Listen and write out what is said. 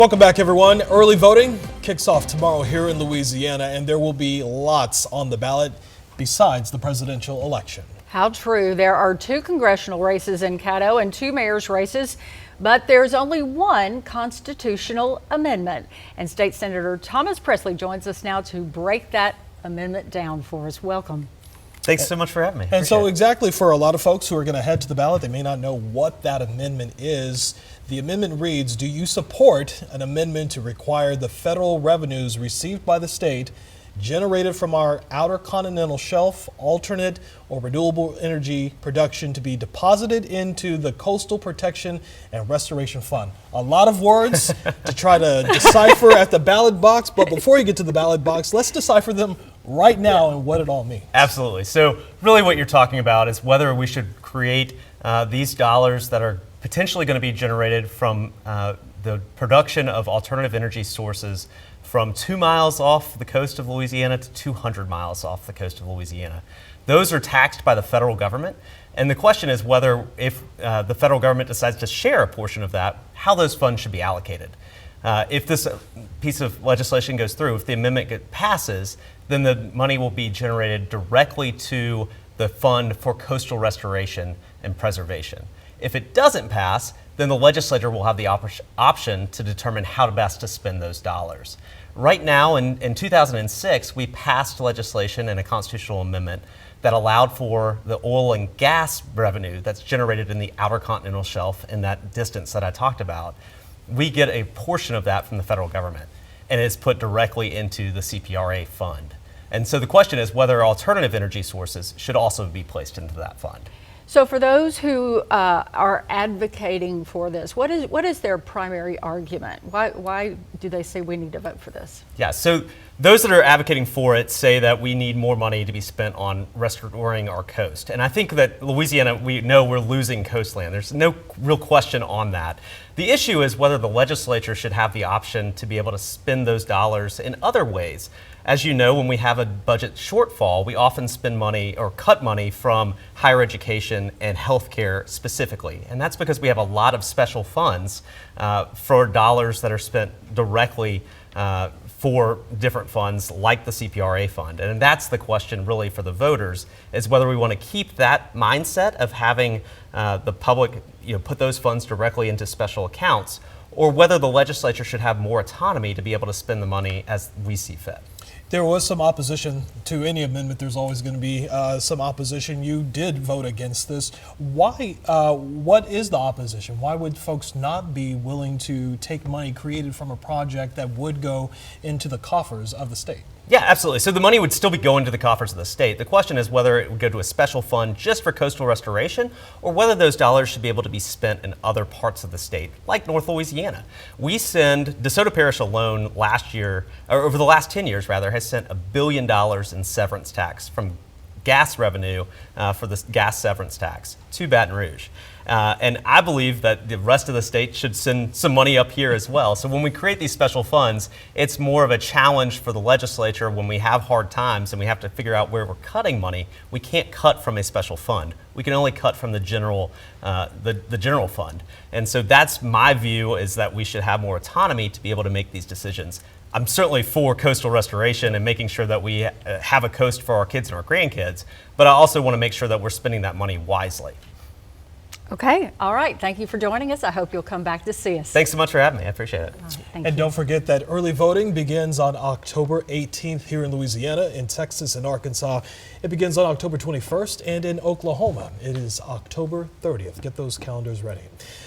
Welcome back, everyone. Early voting kicks off tomorrow here in Louisiana, and there will be lots on the ballot besides the presidential election. How true. There are 2 congressional races in Caddo and 2 mayor's races, but there's only one constitutional amendment. And State Senator Thomas Presley joins us now to break that amendment down for us. Welcome. Thanks so much for having me. And so exactly, for a lot of folks who are going to head to the ballot, they may not know what that amendment is. The amendment reads, do you support an amendment to require the federal revenues received by the state generated from our outer continental shelf, alternate or renewable energy production to be deposited into the Coastal Protection and Restoration Fund? A lot of words to try to decipher at the ballot box, but before you get to the ballot box, let's decipher them right now and what it all means. Absolutely. So really what you're talking about is whether we should create these dollars that are potentially going to be generated from the production of alternative energy sources from 2 miles off the coast of Louisiana to 200 miles off the coast of Louisiana. Those are taxed by the federal government. And the question is whether, if the federal government decides to share a portion of that, how those funds should be allocated. If this piece of legislation goes through, if the amendment passes, then the money will be generated directly to the Fund for Coastal Restoration and Preservation. If it doesn't pass, then the legislature will have the option to determine how best to spend those dollars. Right now, in 2006, we passed legislation and a constitutional amendment that allowed for the oil and gas revenue that's generated in the outer continental shelf in that distance that I talked about. We get a portion of that from the federal government, and it's put directly into the CPRA fund. And so the question is whether alternative energy sources should also be placed into that fund. So for those who are advocating for this, what is their primary argument? Why do they say we need to vote for this? Yeah, so those that are advocating for it say that we need more money to be spent on restoring our coast. And I think that Louisiana, we know we're losing coastland. There's no real question on that. The issue is whether the legislature should have the option to be able to spend those dollars in other ways. As you know, when we have a budget shortfall, we often spend money or cut money from higher education and healthcare specifically. And that's because we have a lot of special funds for dollars that are spent directly for different funds like the CPRA fund. And that's the question really for the voters, is whether we want to keep that mindset of having the public put those funds directly into special accounts, or whether the legislature should have more autonomy to be able to spend the money as we see fit. There was some opposition to any amendment. There's always going to be some opposition. You did vote against this. Why? What is the opposition? Why would folks not be willing to take money created from a project that would go into the coffers of the state? Yeah, absolutely. So the money would still be going to the coffers of the state. The question is whether it would go to a special fund just for coastal restoration, or whether those dollars should be able to be spent in other parts of the state, like North Louisiana. We send, DeSoto Parish alone last year, or over the last 10 years rather, has sent $1 billion in severance tax from gas revenue for the gas severance tax to Baton Rouge. And I believe that the rest of the state should send some money up here as well. So when we create these special funds, it's more of a challenge for the legislature when we have hard times and we have to figure out where we're cutting money. We can't cut from a special fund. We can only cut from the general fund. And so that's my view, is that we should have more autonomy to be able to make these decisions. I'm certainly for coastal restoration and making sure that we have a coast for our kids and our grandkids, but I also want to make sure that we're spending that money wisely. Okay, all right. Thank you for joining us. I hope you'll come back to see us. Thanks so much for having me. I appreciate it. Thank And you. don't forget that early voting begins on October 18th here in Louisiana, in Texas and Arkansas. It begins on October 21st, and in Oklahoma, it is October 30th. Get those calendars ready.